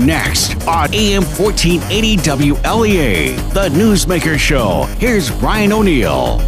Next on AM 1480 WLEA, the Newsmaker Show. Here's Ryan ONeal.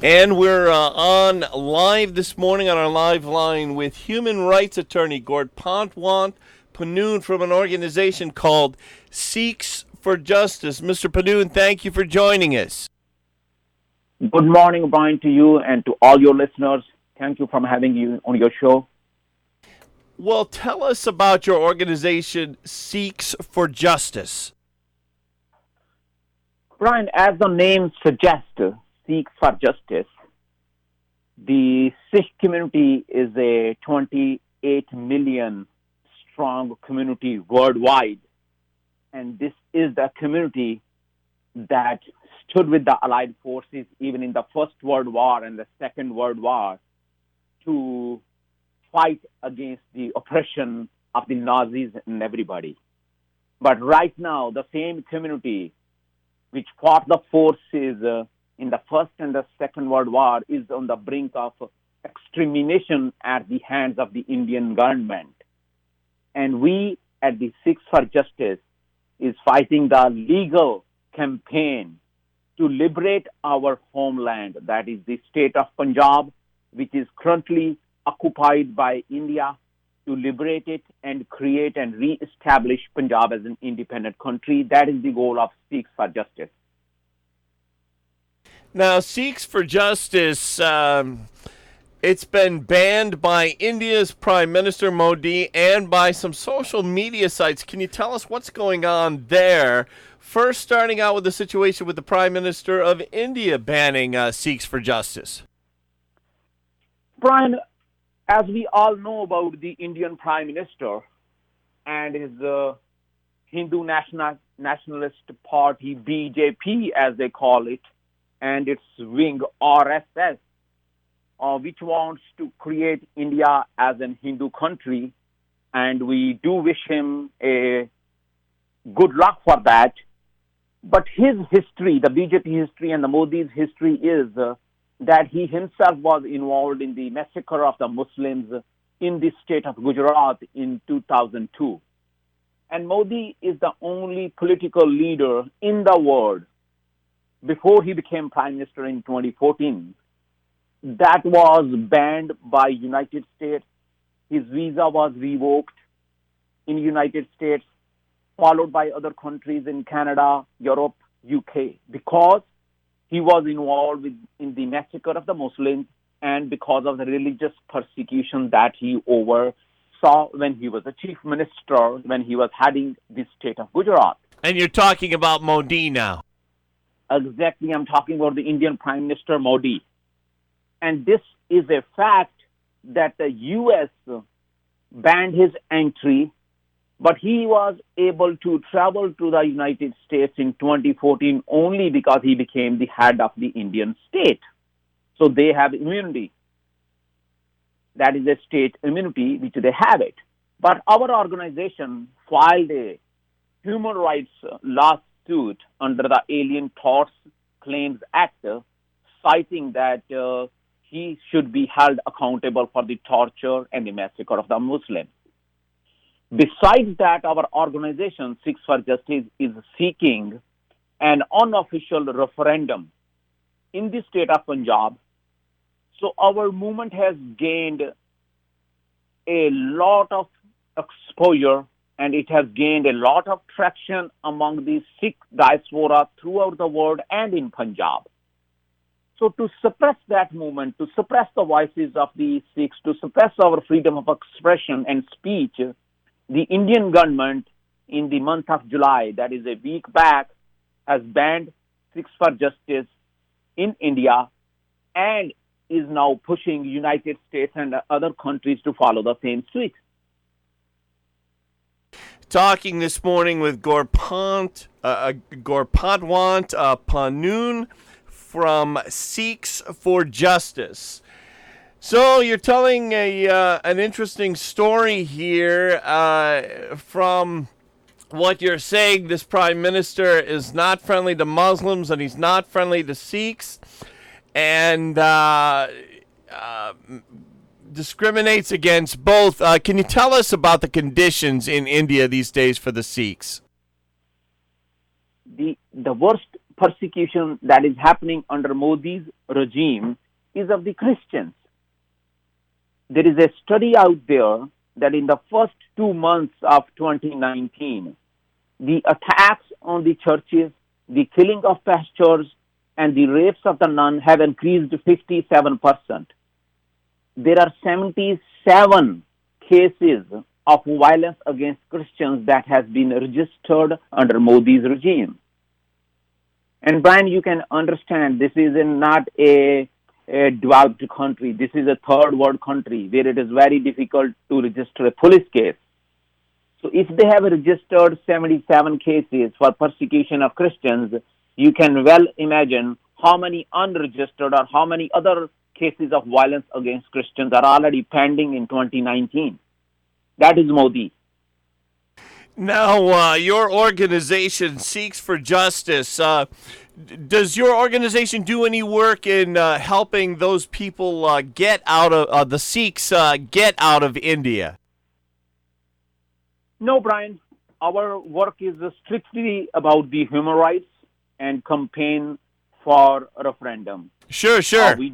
And we're on live this morning on our live line with human rights attorney Gurpatwant Pannun from an organization called Sikhs for Justice. Mr. Pannun, thank you for joining us. Good morning, Brian, to you and to all your listeners. Thank you for having you on your show. Well, tell us about your organization, Sikhs for Justice. Brian, as the name suggests, Sikhs for Justice, the Sikh community is a 28 million strong community worldwide. And this is the community that stood with the Allied forces even in the First World War and the Second World War to fight against the oppression of the Nazis and everybody. But right now, the same community which fought the forces in the First and the Second World War is on the brink of extermination at the hands of the Indian government. And we at the Sikhs for Justice is fighting the legal campaign to liberate our homeland, that is the state of Punjab, which is currently occupied by India, to liberate it and create and re-establish Punjab as an independent country. That is the goal of Sikhs for Justice. Now, Sikhs for Justice, it's been banned by India's Prime Minister Modi and by some social media sites. Can you tell us what's going on there? First, starting out with the situation with the Prime Minister of India banning Sikhs for Justice. Brian, as we all know about the Indian Prime Minister and his Hindu nationalist party, BJP as they call it, and its wing RSS, which wants to create India as a Hindu country, and we do wish him a good luck for that. But his history, the BJP history and the Modi's history is that he himself was involved in the massacre of the Muslims in the state of Gujarat in 2002. And Modi is the only political leader in the world before he became Prime Minister in 2014 that was banned by United States. His visa was revoked in United States, followed by other countries in Canada, Europe, UK, because he was involved in the massacre of the Muslims and because of the religious persecution that he oversaw when he was a chief minister, when he was heading the state of Gujarat. And you're talking about Modi now. Exactly, I'm talking about the Indian Prime Minister Modi. And this is a fact that the U.S. banned his entry, but he was able to travel to the United States in 2014 only because he became the head of the Indian state. So they have immunity. That is a state immunity, which they have it. But our organization filed a human rights lawsuit under the Alien Torts Claims Act, citing that he should be held accountable for the torture and the massacre of the Muslims. Besides that, our organization, Sikhs for Justice, is seeking an unofficial referendum in the state of Punjab. So our movement has gained a lot of exposure and it has gained a lot of traction among the Sikh diaspora throughout the world and in Punjab. So to suppress that movement, to suppress the voices of the Sikhs, to suppress our freedom of expression and speech, the Indian government in the month of July, that is a week back, has banned Sikhs for Justice in India and is now pushing United States and other countries to follow the same suit. Talking this morning with Gurpatwant Pannun from Sikhs for Justice. So you're telling an interesting story here from what you're saying. This prime minister is not friendly to Muslims and he's not friendly to Sikhs. And discriminates against both. Can you tell us about the conditions in India these days for the Sikhs? The worst persecution that is happening under Modi's regime is of the Christians. There is a study out there that in the first 2 months of 2019, the attacks on the churches, the killing of pastors, and the rapes of the nuns have increased 57%. There are 77 cases of violence against Christians that has been registered under Modi's regime. And Brian, you can understand this is not a developed country. This is a third world country where it is very difficult to register a police case. So if they have registered 77 cases for persecution of Christians, you can well imagine how many unregistered or how many other cases of violence against Christians are already pending in 2019. That is Modi. Now, your organization Sikhs for Justice. Does your organization do any work in helping those people get out of the Sikhs get out of India? No, Brian. Our work is strictly about the human rights and campaign for referendum. Sure. We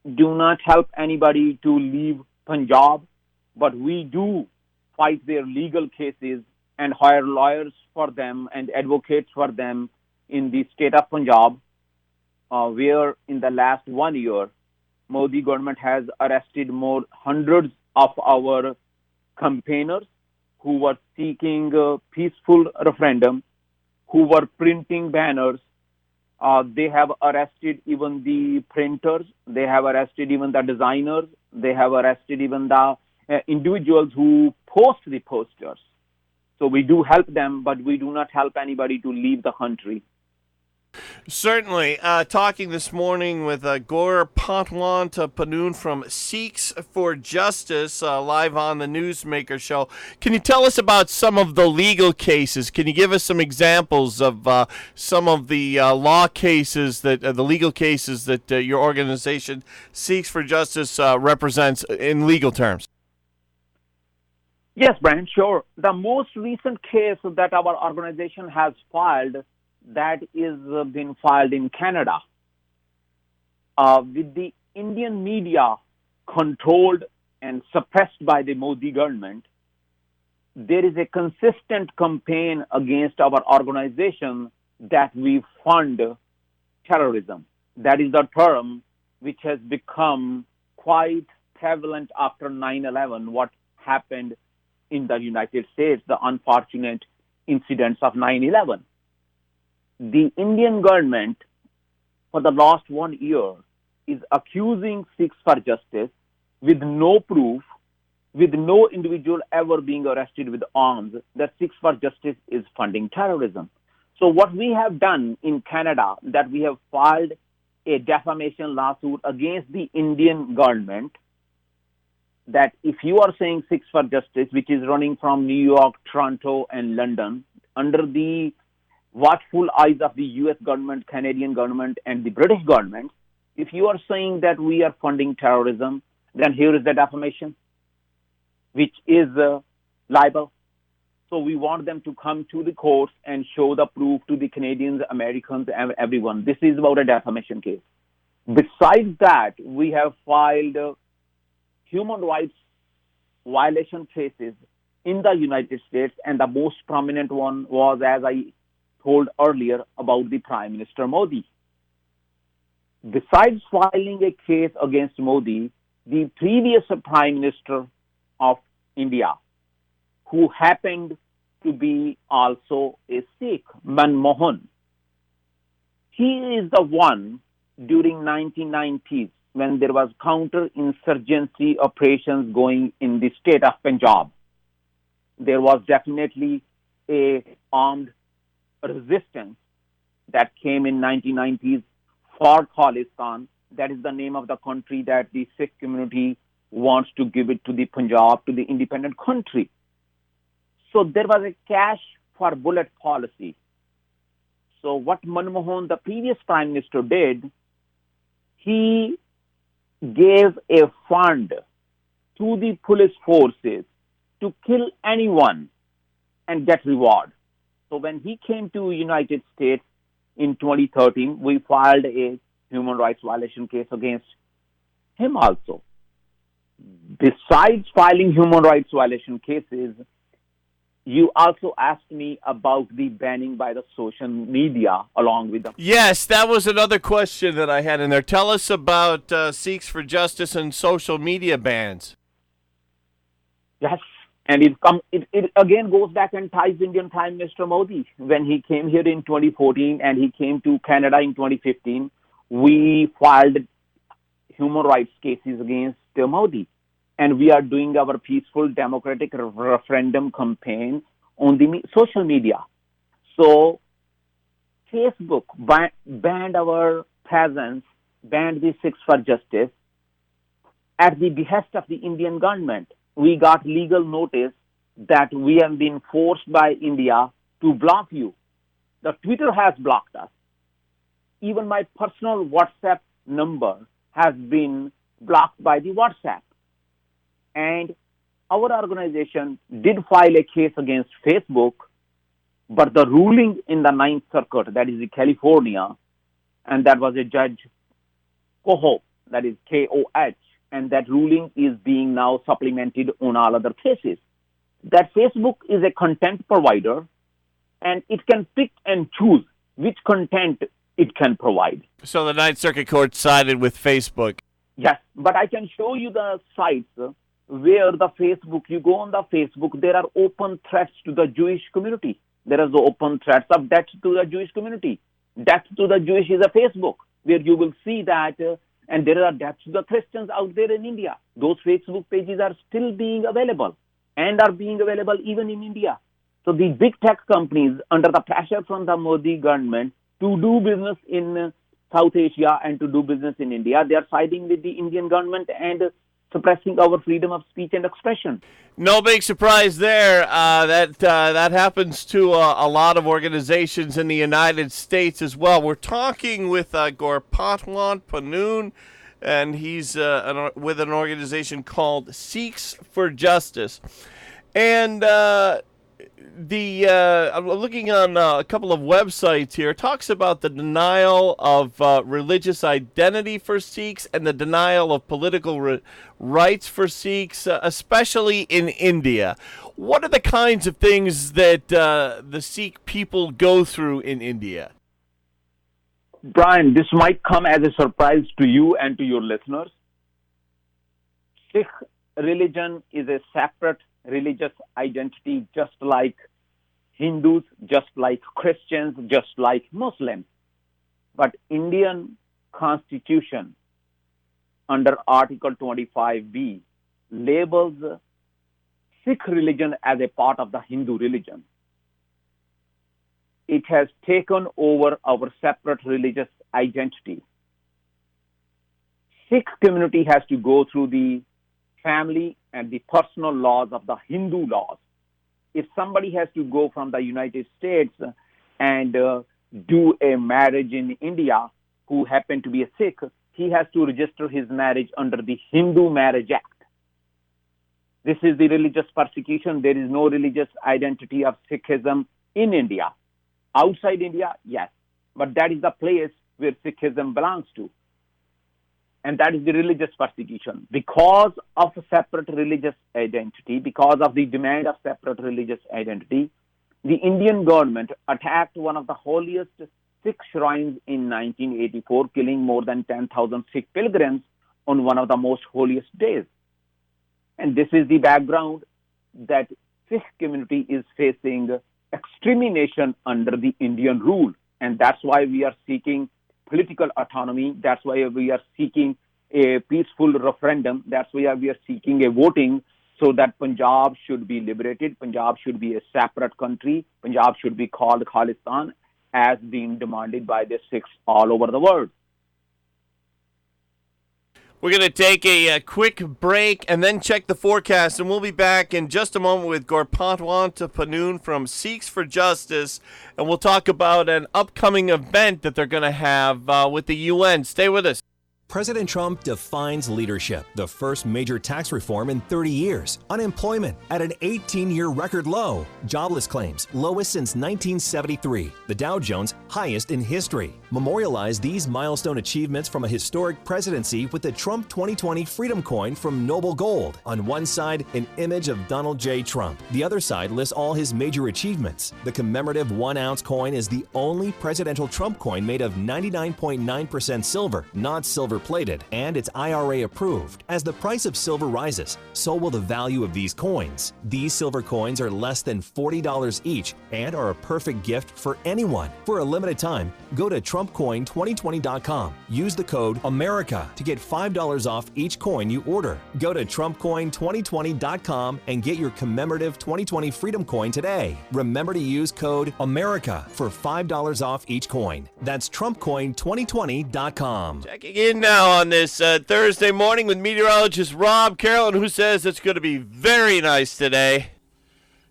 do not help anybody to leave Punjab, but we do fight their legal cases and hire lawyers for them and advocates for them in the state of Punjab, where in the last 1 year, Modi government has arrested hundreds of our campaigners who were seeking a peaceful referendum, who were printing banners. They have arrested even the printers. They have arrested even the designers. They have arrested even the individuals who post the posters. So we do help them, but we do not help anybody to leave the country. Certainly. Talking this morning with Gurpatwant Pannun from Sikhs for Justice, live on the Newsmaker show. Can you tell us about some of the legal cases? Can you give us some examples of some of the law cases, the legal cases that your organization Sikhs for Justice represents in legal terms? Yes, Brian, sure. The most recent case that our organization has filed, that is been filed in Canada, with the Indian media controlled and suppressed by the Modi government. There is a consistent campaign against our organization that we fund terrorism. That is the term which has become quite prevalent after 9/11, what happened in the United States, the unfortunate incidents of 9/11. The Indian government, for the last 1 year, is accusing Sikhs for Justice with no proof, with no individual ever being arrested with arms, that Sikhs for Justice is funding terrorism. So what we have done in Canada, that we have filed a defamation lawsuit against the Indian government, that if you are saying Sikhs for Justice, which is running from New York, Toronto, and London, under the watchful eyes of the US government, Canadian government, and the British government, if you are saying that we are funding terrorism, then here is the defamation, which is libel. So we want them to come to the courts and show the proof to the Canadians, Americans, and everyone. This is about a defamation case. Besides that, we have filed human rights violation cases in the United States, and the most prominent one was, as I told earlier, about the Prime Minister Modi. Besides filing a case against Modi, the previous Prime Minister of India, who happened to be also a Sikh, Manmohan, he is the one during 1990s, when there was counter-insurgency operations going in the state of Punjab. There was definitely a armed resistance that came in 1990s for Khalistan. That is the name of the country that the Sikh community wants to give it to the Punjab, to the independent country. So there was a cash for bullet policy. So what Manmohan, the previous prime minister, did, he gave a fund to the police forces to kill anyone and get reward. So when he came to United States in 2013, we filed a human rights violation case against him also. Besides filing human rights violation cases, you also asked me about the banning by the social media along with the... Yes, that was another question that I had in there. Tell us about Sikhs for Justice and social media bans. Yes, and it again goes back and ties Indian Prime Minister Modi. When he came here in 2014 and he came to Canada in 2015, we filed human rights cases against Modi. And we are doing our peaceful democratic referendum campaign on the social media. So Facebook banned our presence, banned the Sikhs for Justice at the behest of the Indian government. We got legal notice that we have been forced by India to block you. The Twitter has blocked us. Even my personal WhatsApp number has been blocked by the WhatsApp. And our organization did file a case against Facebook, but the ruling in the Ninth Circuit, that is in California, and that was a Judge Koh, that is Koh, and that ruling is being now supplemented on all other cases. That Facebook is a content provider, and it can pick and choose which content it can provide. So the Ninth Circuit Court sided with Facebook. Yes, but I can show you the sites where the Facebook, you go on the Facebook, there are open threats to the Jewish community. There are the open threats of death to the Jewish community. Death to the Jewish is a Facebook, where you will see that, and there are deaths to the Christians out there in India. Those Facebook pages are still being available and are being available even in India. So the big tech companies, under the pressure from the Modi government to do business in South Asia and to do business in India, they are siding with the Indian government and suppressing our freedom of speech and expression. No big surprise there. That happens to a lot of organizations in the United States as well. We're talking with Gurpatwant Pannun, and he's with an organization called Sikhs for Justice. And I'm looking on a couple of websites here. It talks about the denial of religious identity for Sikhs and the denial of political rights for Sikhs, especially in India. What are the kinds of things that the Sikh people go through in India? Brian, this might come as a surprise to you and to your listeners. Sikh religion is a separate religious identity, just like Hindus, just like Christians, just like Muslims. But Indian Constitution, under Article 25B, labels Sikh religion as a part of the Hindu religion. It has taken over our separate religious identity. Sikh community has to go through the family and the personal laws of the Hindu laws. If somebody has to go from the United States and do a marriage in India who happen to be a Sikh, he has to register his marriage under the Hindu Marriage Act. This is the religious persecution. There is no religious identity of Sikhism in India. Outside India, yes. But that is the place where Sikhism belongs to. And that is the religious persecution. Because of a separate religious identity, because of the demand of separate religious identity, the Indian government attacked one of the holiest Sikh shrines in 1984, killing more than 10,000 Sikh pilgrims on one of the most holiest days. And this is the background that Sikh community is facing extermination under the Indian rule. And that's why we are seeking political autonomy. That's why we are seeking a peaceful referendum. That's why we are seeking a voting so that Punjab should be liberated. Punjab should be a separate country. Punjab should be called Khalistan, as being demanded by the Sikhs all over the world. We're going to take a quick break and then check the forecast, and we'll be back in just a moment with Gurpatwant Pannun from Sikhs for Justice, and we'll talk about an upcoming event that they're going to have with the UN. Stay with us. President Trump defines leadership. The first major tax reform in 30 years. Unemployment at an 18-year record low. Jobless claims lowest since 1973. The Dow Jones highest in history. Memorialize these milestone achievements from a historic presidency with the Trump 2020 Freedom Coin from Noble Gold. On one side, an image of Donald J. Trump. The other side lists all his major achievements. The commemorative 1-ounce coin is the only presidential Trump coin made of 99.9% silver, not silver-plated, and it's IRA approved. As the price of silver rises, so will the value of these coins. These silver coins are less than $40 each and are a perfect gift for anyone. For a limited time, go to TrumpCoin2020.com. Use the code AMERICA to get $5 off each coin you order. Go to TrumpCoin2020.com and get your commemorative 2020 Freedom Coin today. Remember to use code AMERICA for $5 off each coin. That's TrumpCoin2020.com. Checking in now on this Thursday morning with meteorologist Rob Carolyn, who says it's going to be very nice today.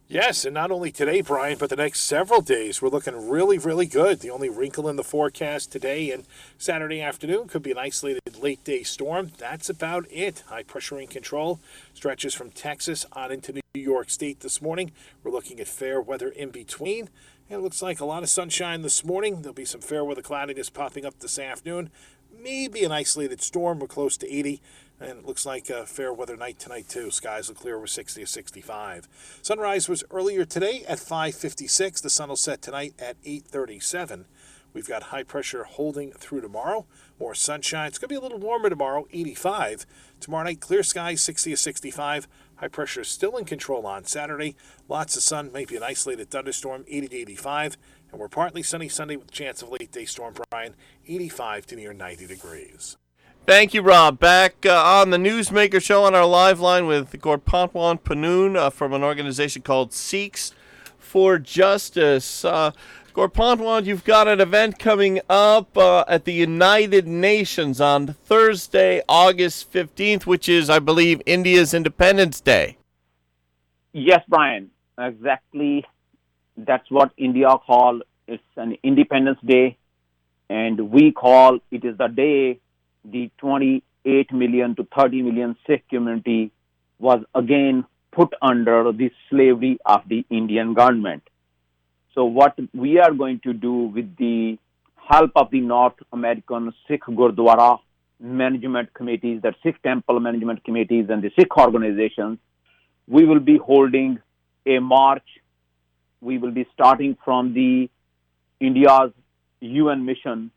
Yes, and not only today, Brian, but the next several days. We're looking really, really good. The only wrinkle in the forecast today and Saturday afternoon could be an isolated late-day storm. That's about it. High pressure in control stretches from Texas on into New York State this morning. We're looking at fair weather in between. And it looks like a lot of sunshine this morning. There'll be some fair weather cloudiness popping up this afternoon. Maybe an isolated storm. We're close to 80. And it looks like a fair weather night tonight, too. Skies will clear over 60 to 65. Sunrise was earlier today at 5:56. The sun will set tonight at 8:37. We've got high pressure holding through tomorrow. More sunshine. It's going to be a little warmer tomorrow, 85. Tomorrow night, clear skies, 60 to 65. High pressure is still in control on Saturday. Lots of sun, maybe an isolated thunderstorm, 80 to 85. And we're partly sunny Sunday with a chance of late-day storm, Brian, 85 to near 90 degrees. Thank you, Rob. Back on the Newsmaker show on our live line with Gurpatwant Pannun from an organization called Sikhs for Justice. Gurpatwant, you've got an event coming up at the United Nations on Thursday, August 15th, which is, I believe, India's Independence Day. Yes, Brian, exactly. That's what India call. It's an Independence Day, and we call it is the day the 28 million to 30 million Sikh community was again put under the slavery of the Indian government. So what we are going to do with the help of the North American Sikh Gurdwara management committees, the Sikh temple management committees and the Sikh organizations, we will be holding a march. We will be starting from the India's UN mission,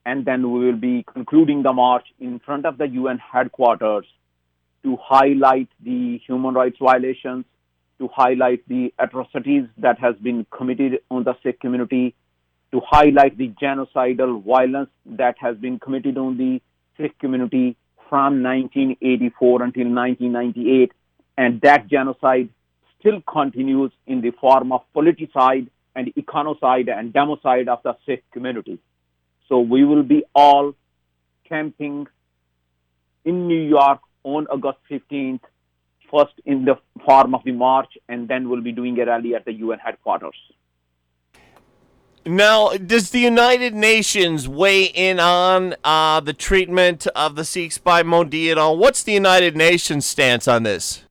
and then we will be concluding the march in front of the UN headquarters to highlight the human rights violations, to highlight the atrocities that has been committed on the Sikh community, to highlight the genocidal violence that has been committed on the Sikh community from 1984 until 1998, and that genocide still continues in the form of politicide and econocide and democide of the Sikh community. So we will be all camping in New York on August 15th, first in the form of the march, and then we'll be doing a rally at the UN headquarters. Now, does the United Nations weigh in on the treatment of the Sikhs by Modi at all? What's the United Nations stance on this?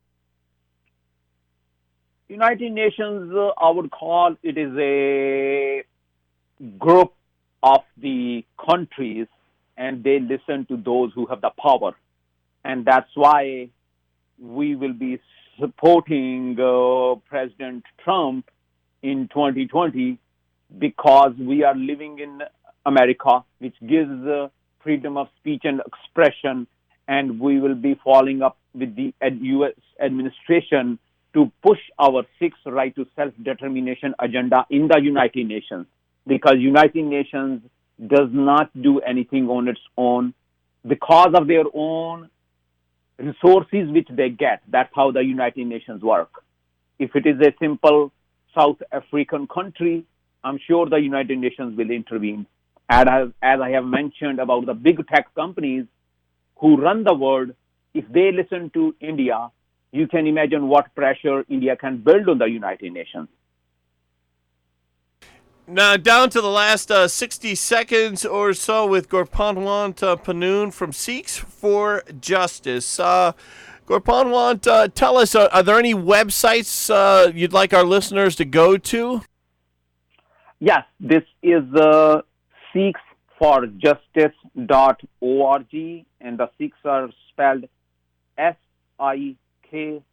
United Nations, I would call it is a group of the countries, and they listen to those who have the power. And that's why we will be supporting President Trump in 2020, because we are living in America, which gives freedom of speech and expression, and we will be following up with the U.S. administration to push our Sikhs' right to self-determination agenda in the United Nations, because United Nations does not do anything on its own because of their own resources which they get. That's how the United Nations work. If it is a simple South African country, I'm sure the United Nations will intervene. As I have mentioned about the big tech companies who run the world, if they listen to India, you can imagine what pressure India can build on the United Nations. Now, down to the last 60 seconds or so with Gurpatwant Pannun from Sikhs for Justice. Gurpatwant, tell us, are there any websites you'd like our listeners to go to? Yes, this is sikhsforjustice.org, and the Sikhs are spelled SIKHSFOR,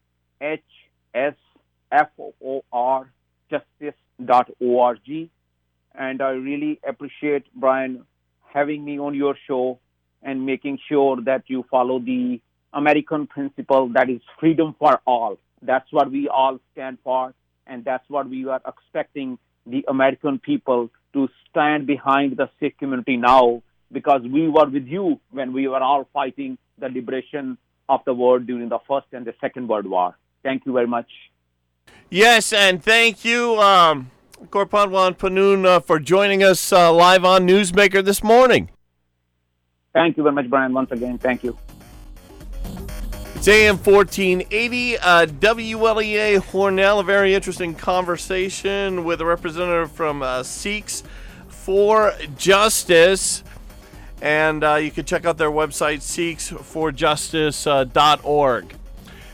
justice.org. And I really appreciate, Brian, having me on your show and making sure that you follow the American principle that is freedom for all. That's what we all stand for, and that's what we are expecting the American people to stand behind the Sikh community now, because we were with you when we were all fighting the liberation of the world during the First and the Second World War. Thank you very much. Yes, and thank you, Gurpatwant Pannun, for joining us live on Newsmaker this morning. Thank you very much, Brian, once again. Thank you. It's AM 1480, WLEA ONeal, a very interesting conversation with a representative from Sikhs for Justice. And you can check out their website, sikhsforjustice.org.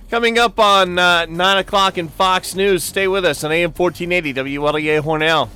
Coming up on 9 o'clock in Fox News, stay with us on AM 1480, WLEA ONeal.